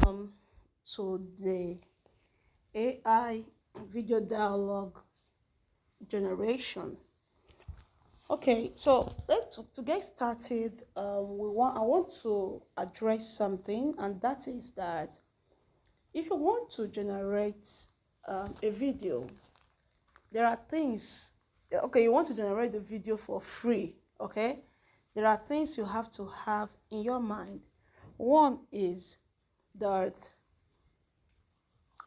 welcome to the AI video dialogue generation. Okay, so to get started, I want to address something, and that is that if you want to generate a video, there are things. Okay, you want to generate the video for free. Okay, there are things you have to have in your mind. One is that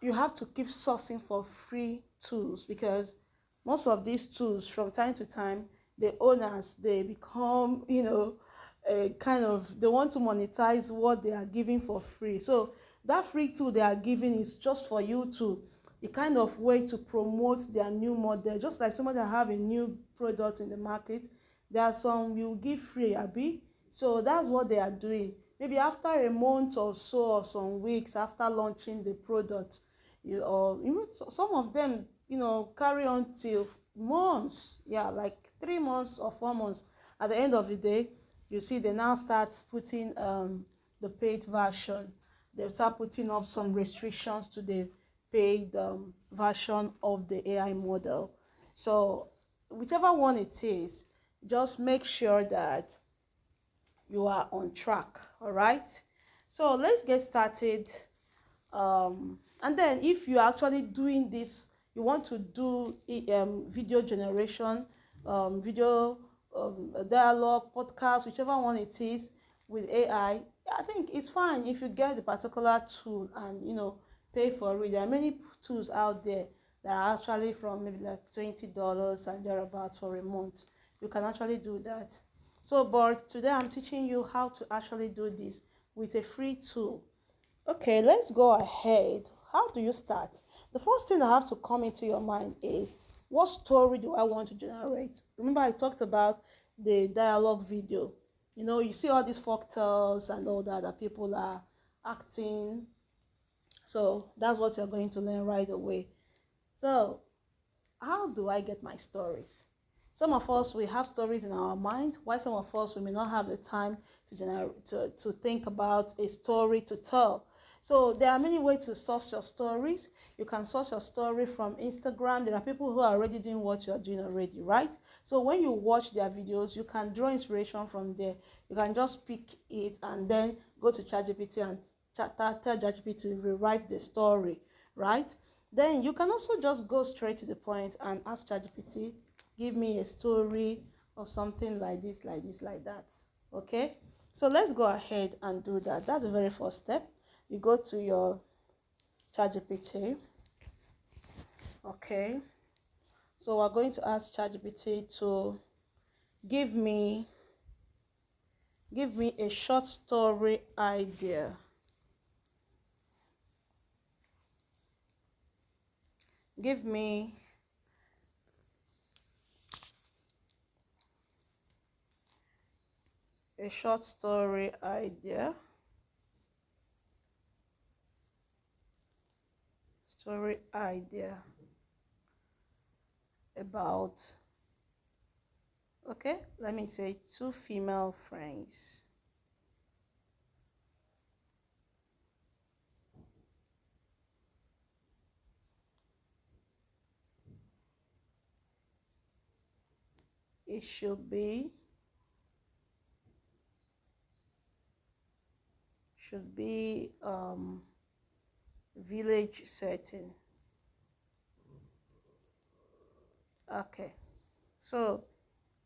you have to keep sourcing for free tools, because most of these tools from time to time, the owners, they become a kind of, they want to monetize what they are giving for free. So that free tool they are giving is just for you to, a kind of way to promote their new model. Just like somebody that have a new product in the market, there are some you give free, abi. So that's what they are doing. Maybe after a month or so, or some weeks after launching the product, or even some of them carry on till months, yeah, like 3 months or 4 months. At the end of the day, you see they now start putting the paid version. They start putting up some restrictions to the paid version of the AI model. So whichever one it is, just make sure that you are on track. All right, so let's get started. And then if you are actually doing this, you want to do video generation, video dialogue, podcast, whichever one it is, with I think it's fine if you get the particular tool and pay for it. There are many tools out there that are actually from maybe like $20 and thereabouts for a month. You can actually do that. So but today I'm teaching you how to actually do this with a free tool. Okay, let's go ahead. How do you start? The first thing that have to come into your mind is, what story do I want to generate? Remember I talked about the dialogue video. You see all these folktales and all that people are acting. So that's what you're going to learn right away. So how do I get my stories? Some of us, we have stories in our mind, while some of us, we may not have the time to think about a story to tell. So there are many ways to source your stories. You can source your story from Instagram. There are people who are already doing what you are doing already, right? So when you watch their videos, you can draw inspiration from there. You can just pick it and then go to ChatGPT and tell ChatGPT to rewrite the story, right? Then you can also just go straight to the point and ask ChatGPT, give me a story of something like this, like this, like that. Okay? So let's go ahead and do that. That's the very first step. You go to your ChatGPT. Okay? So we're going to ask ChatGPT to give me a short story idea. Give me a short story idea. Story idea about, okay, let me say, two female friends. It should be village setting. Okay, so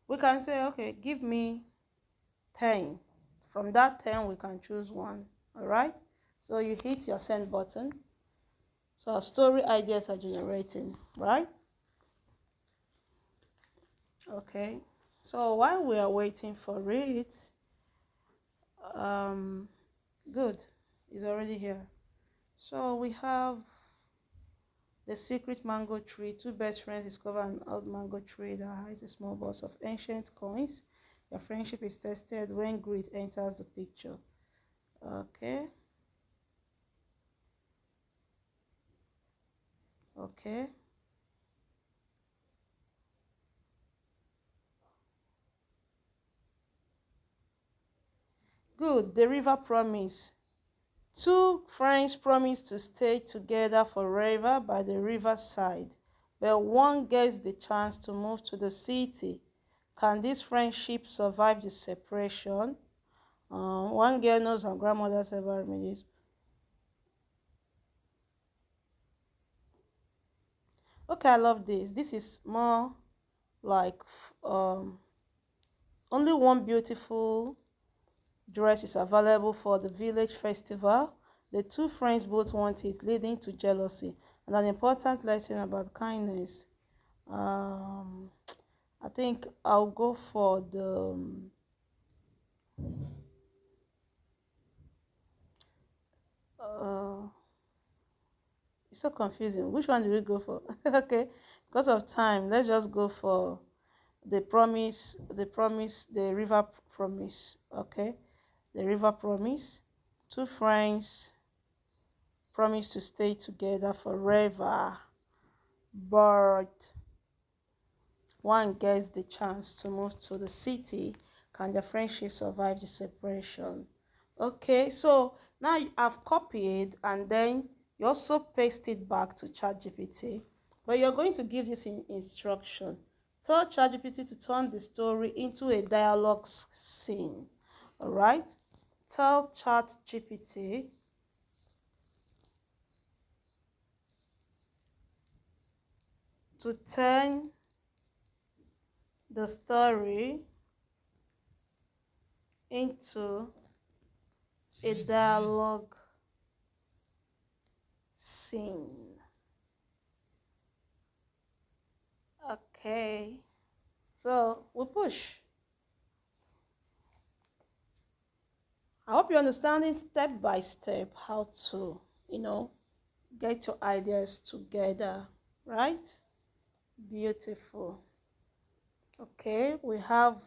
we can say, okay, give me 10. From that 10 we can choose one. All right, so you hit your send button. So our story ideas are generating, right? Okay, so while we are waiting for it, good, it's already here. So we have the secret mango tree. Two best friends discover an old mango tree that hides a small box of ancient coins. Your friendship is tested when greed enters the picture. Okay. Okay. Good. The river promise Two friends promise to stay together forever by the riverside, but one gets the chance to move to the city. Can this friendship survive the separation? One girl knows her grandmother's ever remedies. Okay, I love this. This is more like only one beautiful dress is available for the village festival. The two friends both want it, leading to jealousy and an important lesson about kindness. Um, I think I'll go for the uh, it's so confusing. Which one do we go for? Okay, because of time, let's just go for the river promise. Okay, the river promise. Two friends promise to stay together forever, but one gets the chance to move to the city. Can the friendship survive the separation? Okay, so now I've copied and then you also paste it back to ChatGPT. But you're going to give this instruction. Tell ChatGPT to turn the story into a dialogue scene. All right? Tell ChatGPT to turn the story into a dialogue scene. Okay, so we push. I hope you're understanding step by step how to, get your ideas together, right? Beautiful. Okay, we have,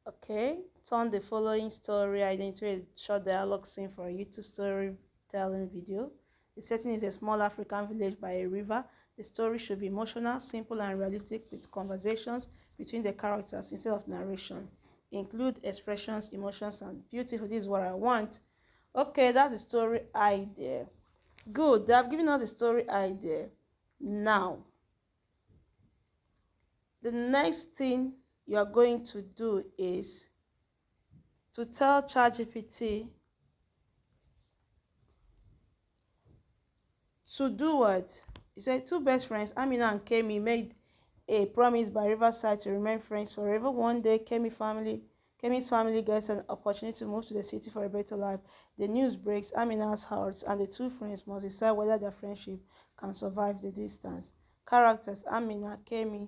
okay, turn the following story into a short dialogue scene for a YouTube storytelling video. The setting is a small African village by a river. The story should be emotional, simple, and realistic with conversations between the characters instead of narration. Include expressions, emotions, and beautiful. This is what I want. Okay, that's the story idea. Good, they have given us a story idea. Now, the next thing you are going to do is to tell ChatGPT to do what? You said two best friends, Amina and Kemi, made a promise by Riverside to remain friends forever. One day, Kemi's family gets an opportunity to move to the city for a better life. The news breaks Amina's heart, and the two friends must decide whether their friendship can survive the distance. Characters: Amina, Kemi.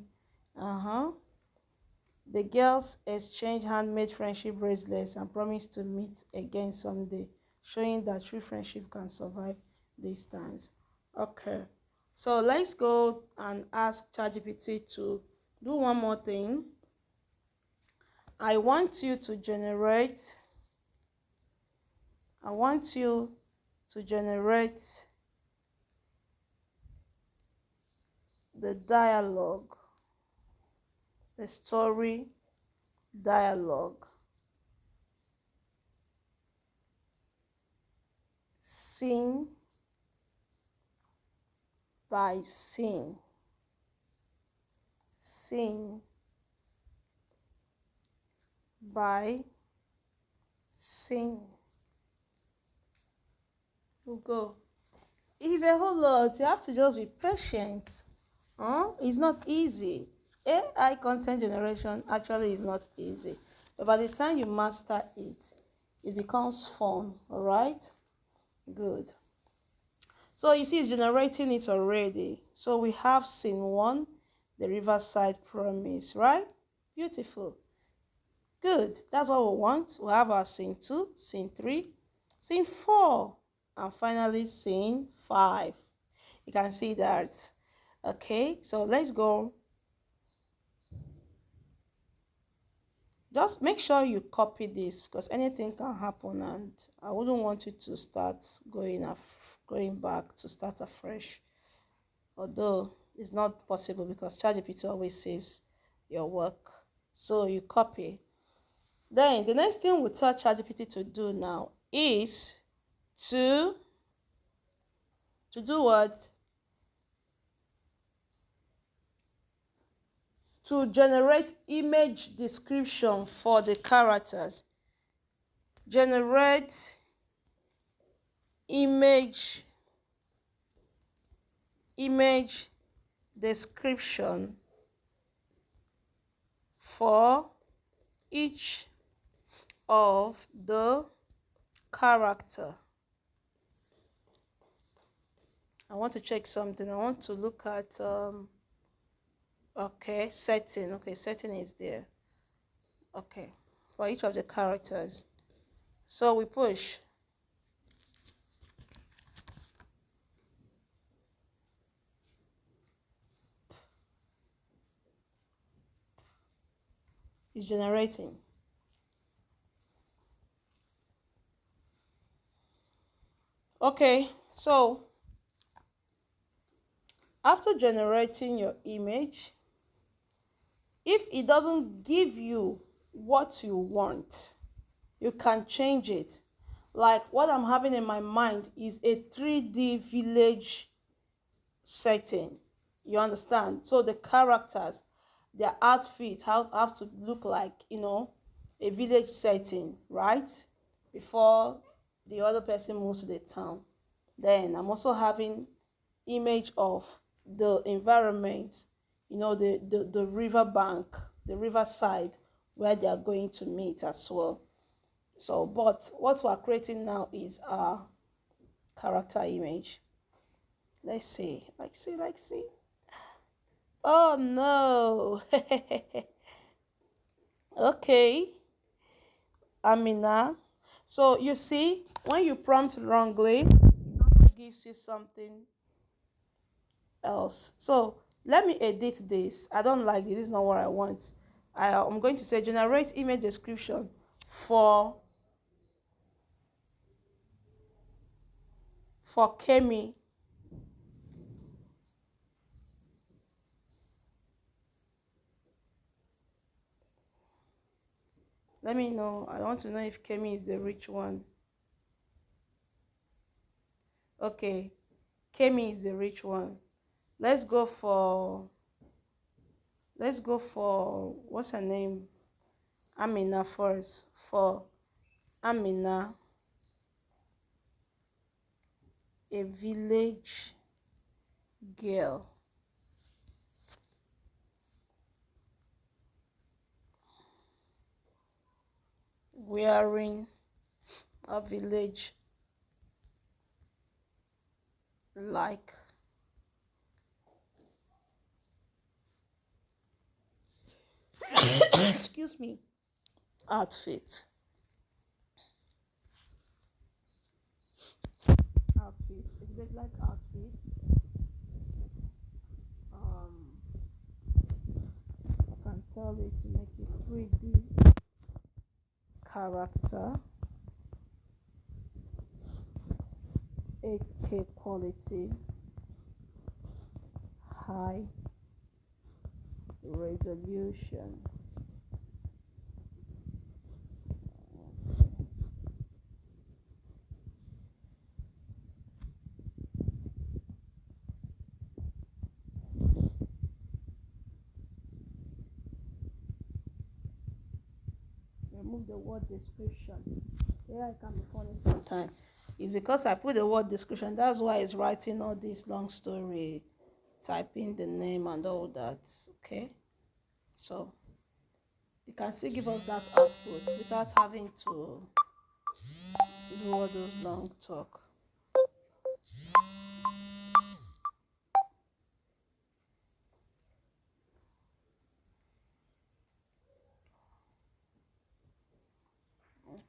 The girls exchange handmade friendship bracelets and promise to meet again someday, showing that true friendship can survive distance. Okay, so let's go and ask ChatGPT to do one more thing. I want you to generate the dialogue, the story dialogue scene by scene, scene by scene. We'll go. It's a whole lot. You have to just be patient. It's not easy. AI content generation actually is not easy. But by the time you master it, it becomes fun. All right? Good. So you see it's generating it already. So we have scene 1, the riverside promise, right? Beautiful. Good. That's what we want. We have our scene 2, scene 3, scene 4, and finally scene 5. You can see that. Okay, so let's go. Just make sure you copy this because anything can happen and I wouldn't want you to start going back to start afresh. Although it's not possible because ChatGPT always saves your work. So you copy. Then the next thing we tell ChatGPT to do now is to do what? To generate image description for the characters. Generate image description for each of the character. I want to check something. I want to look at okay, setting. Okay, setting is there. Okay, for each of the characters. So we push. It's generating. Okay, so after generating your image, if it doesn't give you what you want, you can change it. Like what I'm having in my mind is a 3D village setting. You understand? So the characters, their outfits have to look like, a village setting, right? Before the other person moves to the town. Then I'm also having image of the environment, the river bank, the riverside where they are going to meet as well. So, but what we're creating now is our character image. Let's see. Like see. Oh no. Okay. Amina. So you see, when you prompt wrongly, it also gives you something else. So let me edit this. I don't like this. This is not what I want. I'm going to say generate image description for Kemi. Let me know. I want to know if Kemi is the rich one. Okay, Kemi is the rich one. Let's go for what's her name? Amina first. For Amina, a village girl. Wearing a village like excuse me, outfit. A village like outfit. I can tell it to make it 3D character, 8K quality, high resolution. Remove the word description. Yeah, I can be funny sometimes. It's because I put the word description. That's why it's writing all this long story, typing the name and all that. Okay, so you can still give us that output without having to do all those long talk.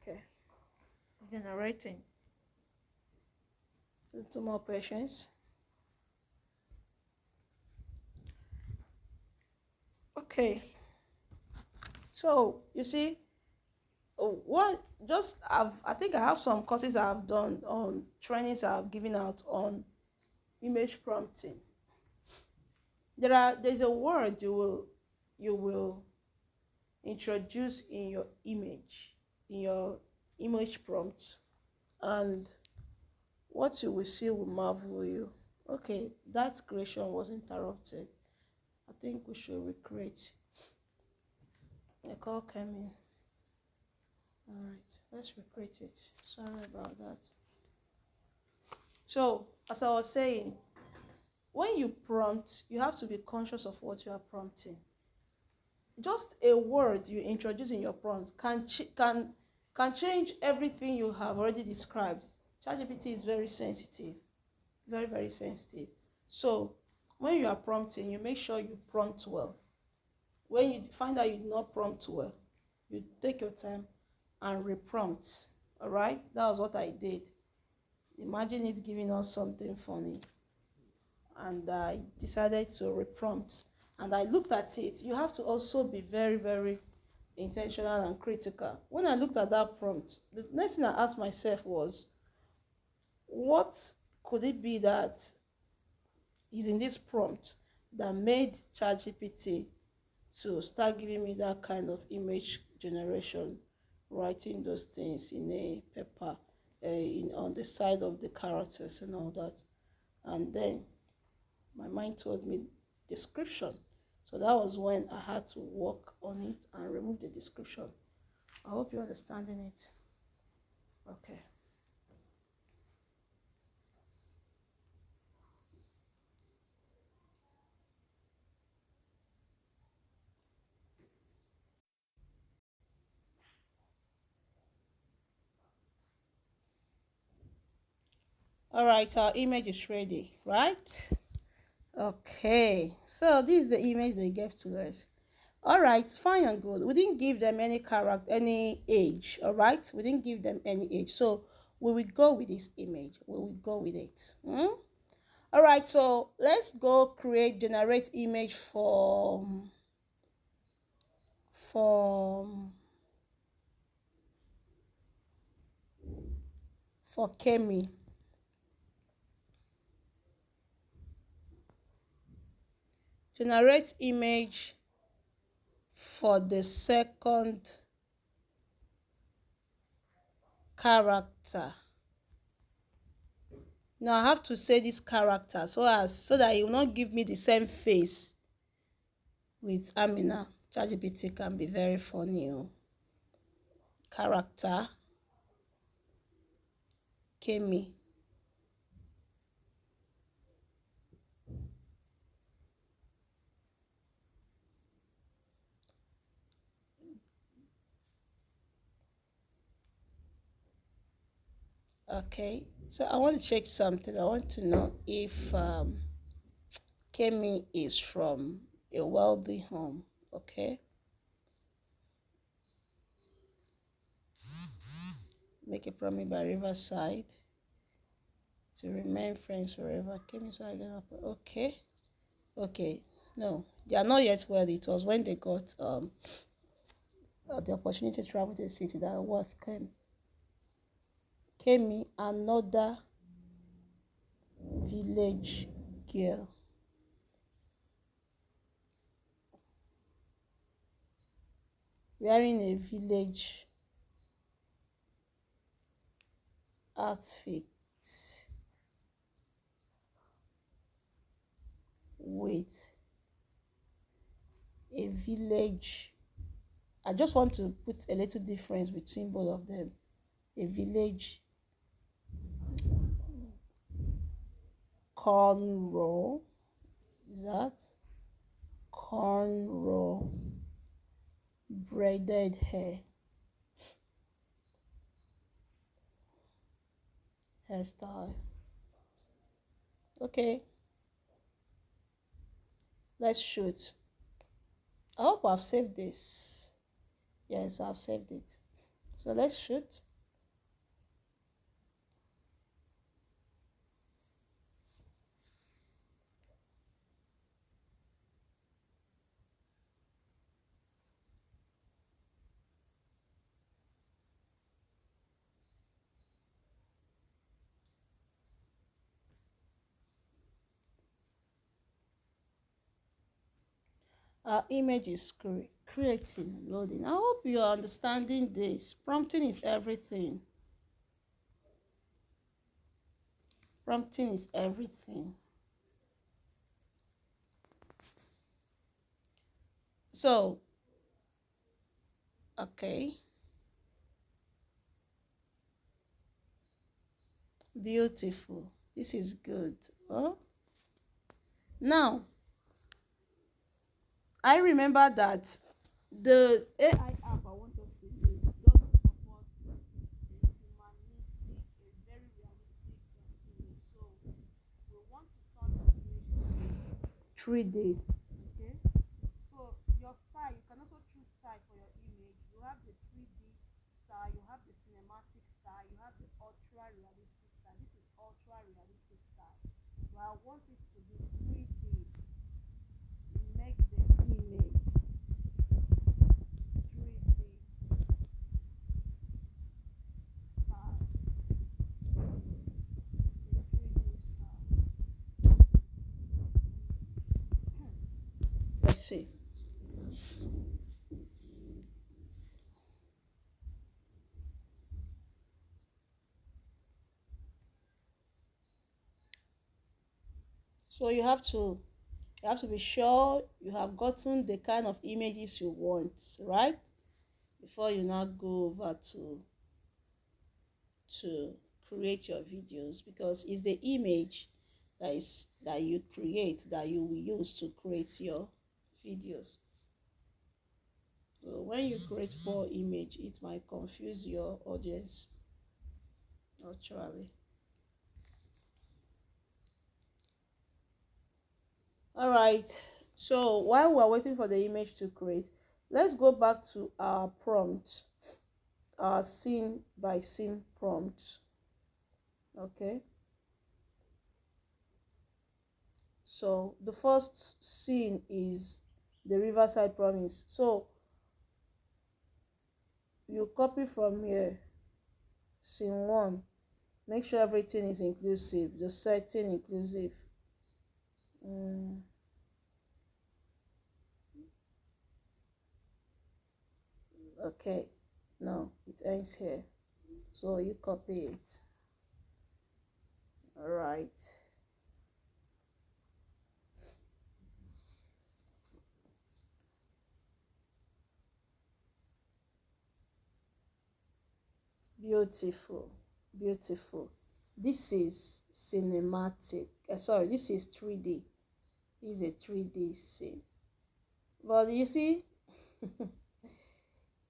Okay, generating. A little more patience. Okay, so you see, what just I think I have some courses I've done on trainings I've given out on image prompting. There's a word you will introduce in your image prompt, and what you will see will marvel you. Okay, that creation was interrupted. I think we should recreate. The call came in. All right, let's recreate it. Sorry about that. So, as I was saying, when you prompt, you have to be conscious of what you are prompting. Just a word you introduce in your prompt can change everything you have already described. ChatGPT is very sensitive, very, very sensitive. So when you are prompting, you make sure you prompt well. When you find out you did not prompt well, you take your time and reprompt. All right, that was what I did. Imagine it giving us something funny, and I decided to reprompt, and I looked at it. You have to also be very, very intentional and critical. When I looked at that prompt, the next thing I asked myself was, what could it be that is in this prompt that made ChatGPT to start giving me that kind of image generation, writing those things in a paper, on the side of the characters and all that. And then my mind told me description. So that was when I had to work on it and remove the description. I hope you're understanding it. Okay. All right, our image is ready, right? Okay, so this is the image they gave to us. All right, fine and good. We didn't give them any character, any age. All right, we didn't give them any age. So we will go with this image. We will go with it. All right, so let's go generate image for Kemi. Generate image for the second character. Now I have to say this character so that it will not give me the same face with Amina. ChatGPT can be very funny. Character Kemi. Okay, so I want to check something. I want to know if Kemi is from a wealthy home. Okay, make a promise by riverside to remain friends forever. Kemi, so I gonna put okay. No, they are not yet wealthy. It was when they got the opportunity to travel to the city that wealth came. Kemi, another village girl. Wearing a village outfit with a village. I just want to put a little difference between both of them. A village cornrow. Is that cornrow braided hair hairstyle? Okay, let's shoot. I hope I've saved this. Yes, I've saved it. So let's shoot. Our image is creating, loading. I hope you are understanding this. Prompting is everything. Prompting is everything. So, okay. Beautiful. This is good. Oh, now I remember that the AI app I want us to use doesn't support a humanistic, a very realistic image. So we want to turn this image to 3D. Okay. So your style, you can also choose style for your image. You have the 3D style, you have the cinematic style, you have the ultra realistic style. This is ultra realistic style. But I want it to be 3D. Make the image 3D style. The 3D style. Let's see. So you have to be sure you have gotten the kind of images you want, right? Before you now go over to create your videos, because it's the image that you create that you will use to create your videos. So when you create poor image, it might confuse your audience actually. All right. So while we're waiting for the image to create, let's go back to our prompt, our scene by scene prompt. Okay. So the first scene is the Riverside Promise. So you copy from here, scene one. Make sure everything is inclusive, the setting inclusive. Okay, no, it ends here. So you copy it. All right. Beautiful, beautiful. This is cinematic. Sorry, this is 3D. This is a 3D scene. But you see,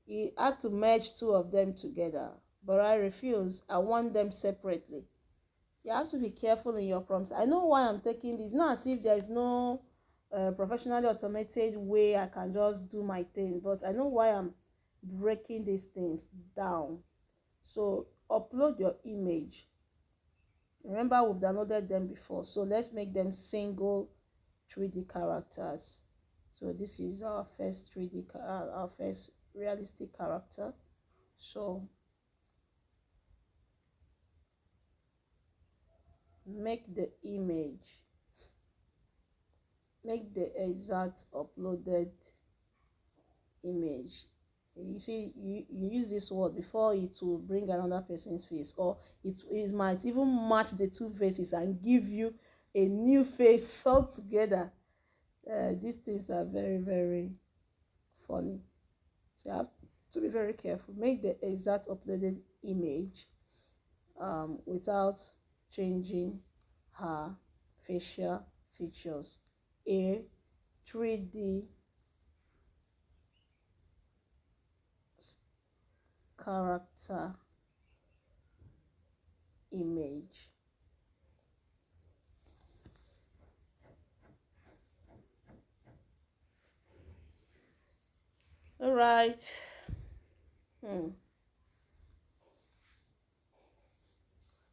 he had to merge two of them together. But I refuse. I want them separately. You have to be careful in your prompts. I know why I'm taking this. Not as if there is no professionally automated way I can just do my thing. But I know why I'm breaking these things down. So upload your image. Remember, we've downloaded them before, so let's make them single 3D characters. So this is our first 3D, our first realistic character. So make the image, make the exact uploaded image. You see, you use this word before it will bring another person's face, or it might even match the two faces and give you a new face altogether. These things are very, very funny. So you have to be very careful. Make the exact uploaded image without changing her facial features. A 3D character image. All right.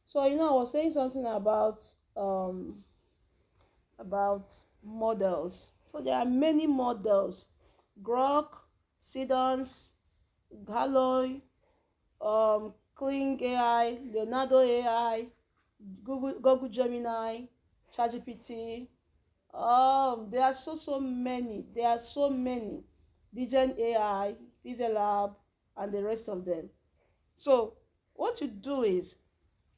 So I was saying something about models. So there are many models: Grok, Sidons, Galloy, Kling AI, Leonardo AI, Google Gemini, chatgpt. There are so many. There are so many. Degen AI, Pixel Lab, and the rest of them. So what you do is,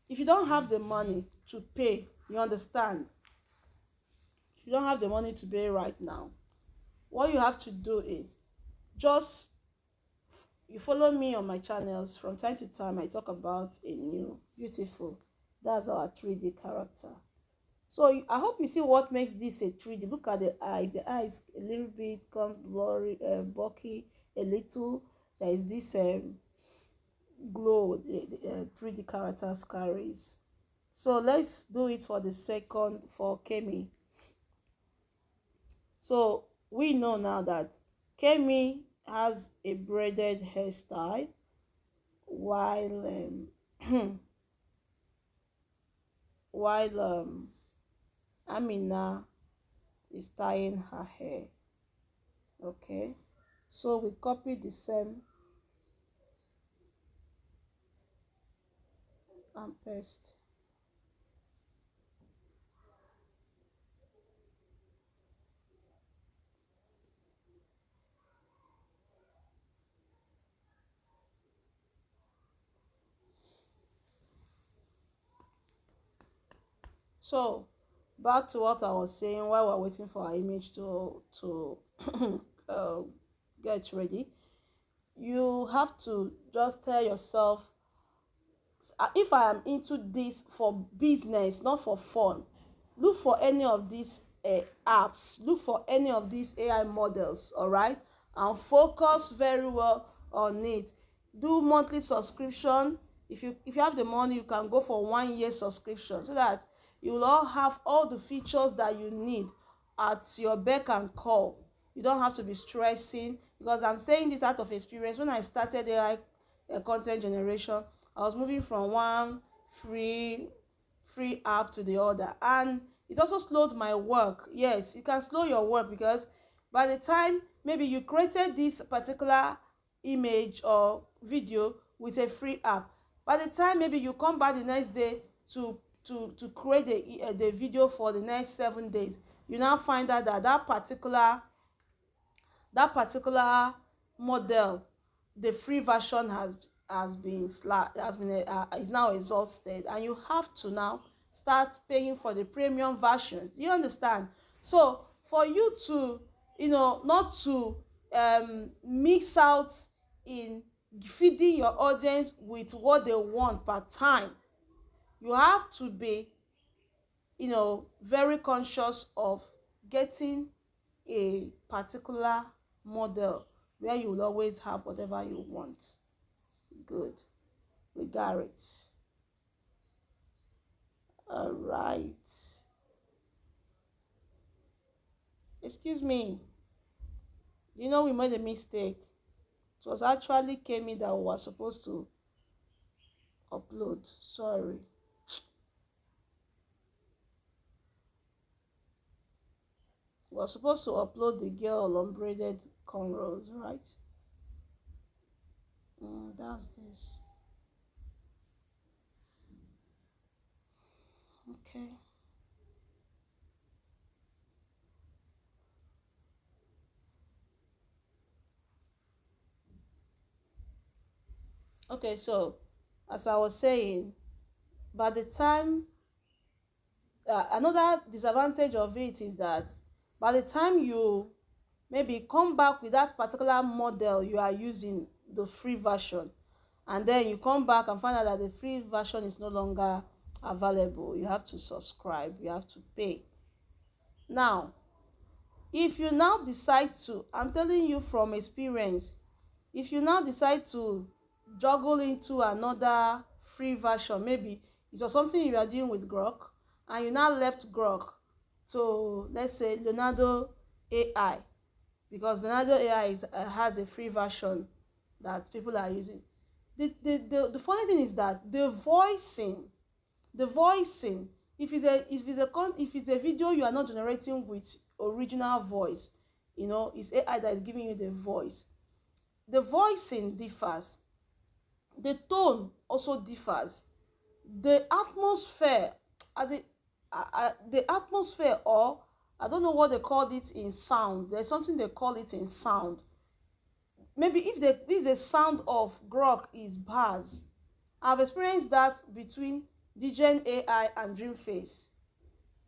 if you don't have the money to pay, you understand, if you don't have the money to pay right now, what you have to do is just, you follow me on my channels. From time to time I talk about a new beautiful, that's our 3D character. So I hope you see what makes this a 3D. Look at the eyes. The eyes a little bit come blurry, bulky a little. There is this glow the 3D characters carries. So let's do it for the second, for Kemi. So we know now that Kemi has a braided hairstyle, while while Amina is tying her hair. Okay, so we copy the same and paste. So back to what I was saying while we're waiting for our image to uh, get ready. You have to just tell yourself, if I am into this for business, not for fun, look for any of these apps, look for any of these AI models, all right, and focus very well on it. Do monthly subscription. If you have the money, you can go for 1 year subscription, so that you will all have all the features that you need at your beck and call. You don't have to be stressing, because I'm saying this out of experience. When I started AI content generation, I was moving from one free app to the other, and it also slowed my work. Yes, it can slow your work, because by the time maybe you created this particular image or video with a free app, by the time maybe you come back the next day to create the video for the next 7 days, you now find out that that particular model, the free version is now exhausted, and you have to now start paying for the premium versions. Do you understand? So for you to, not to mix out in feeding your audience with what they want per time, you have to be, very conscious of getting a particular model where you will always have whatever you want. Good, we got it. All right, excuse me, we made a mistake. It was actually Kemi that we were supposed to upload. Sorry. We were supposed to upload the girl on braided cornrows, right? That's this. Okay. Okay, so as I was saying, by the time another disadvantage of it is that by the time you maybe come back with that particular model you are using, the free version, and then you come back and find out that the free version is no longer available, you have to subscribe, you have to pay. Now, if you now decide to, I'm telling you from experience, if you now decide to juggle into another free version, maybe it was something you are doing with Grok, and you now left Grok to, let's say, Leonardo AI, because Leonardo AI has a free version that people are using. The funny thing is that the voicing, if it's a video you are not generating with original voice, it's AI that is giving you the voice. The voicing differs, the tone also differs, the atmosphere, the atmosphere, or I don't know what they call it in sound. There's something they call it in sound. maybe if the sound of grok is bars. I've experienced that between dgen AI and dreamface.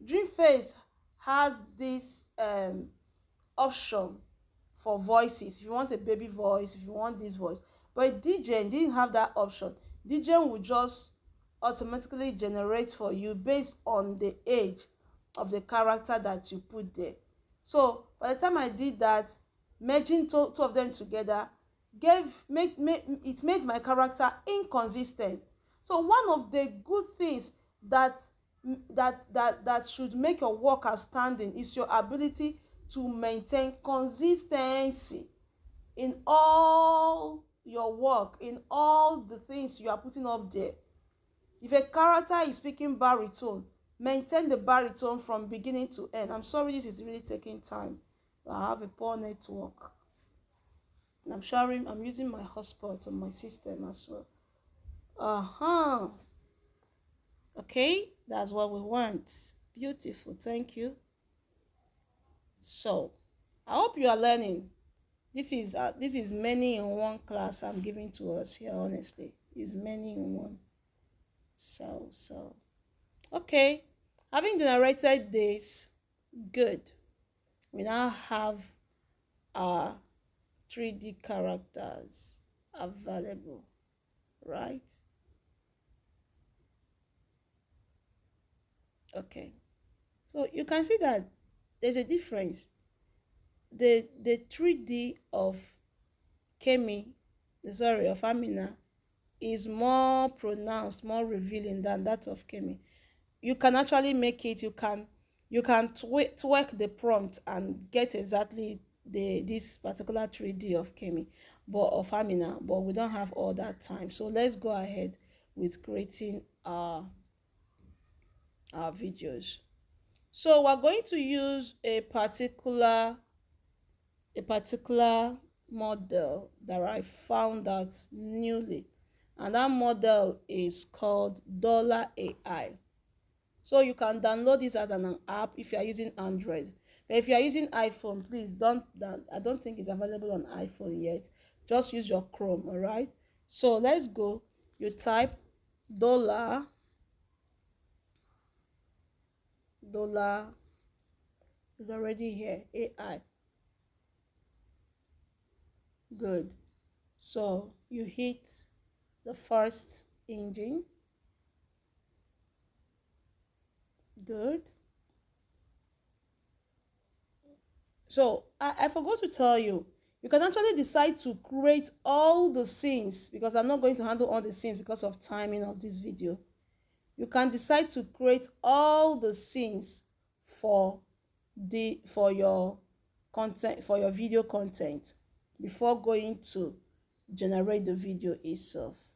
Dreamface has this option for voices. If you want a baby voice, if you want this voice, but dgen didn't have that option. Dgen will just automatically generate for you based on the age of the character that you put there. So by the time I did that, merging two of them together it made my character inconsistent. So one of the good things that should make your work outstanding is your ability to maintain consistency in all your work, in all the things you are putting up there. If a character is speaking baritone, maintain the baritone from beginning to end. I'm sorry, this is really taking time. I have a poor network. And I'm using my hotspot on my system as well. Okay, that's what we want. Beautiful, thank you. So, I hope you are learning. This is many in one class I'm giving to us here, honestly. It's many in one. So okay, having generated this, good, we now have our 3D characters available, right? Okay, so you can see that there's a difference. The 3D of of Amina is more pronounced, more revealing than that of Kemi. You can actually make it, you can twerk the prompt and get exactly this particular 3D of Kemi, but of Amina, but we don't have all that time. So let's go ahead with creating our videos. So we're going to use a particular model that I found out newly, and that model is called $AI. So you can download this as an app if you are using Android. But if you are using iPhone, please don't. I don't think it's available on iPhone yet. Just use your Chrome, all right? So let's go. You type dollar is already here. AI. Good. So you hit the first engine. Good. So I forgot to tell you, you can actually decide to create all the scenes, because I'm not going to handle all the scenes because of timing of this video. You can decide to create all the scenes for your content, for your video content, before going to generate the video itself.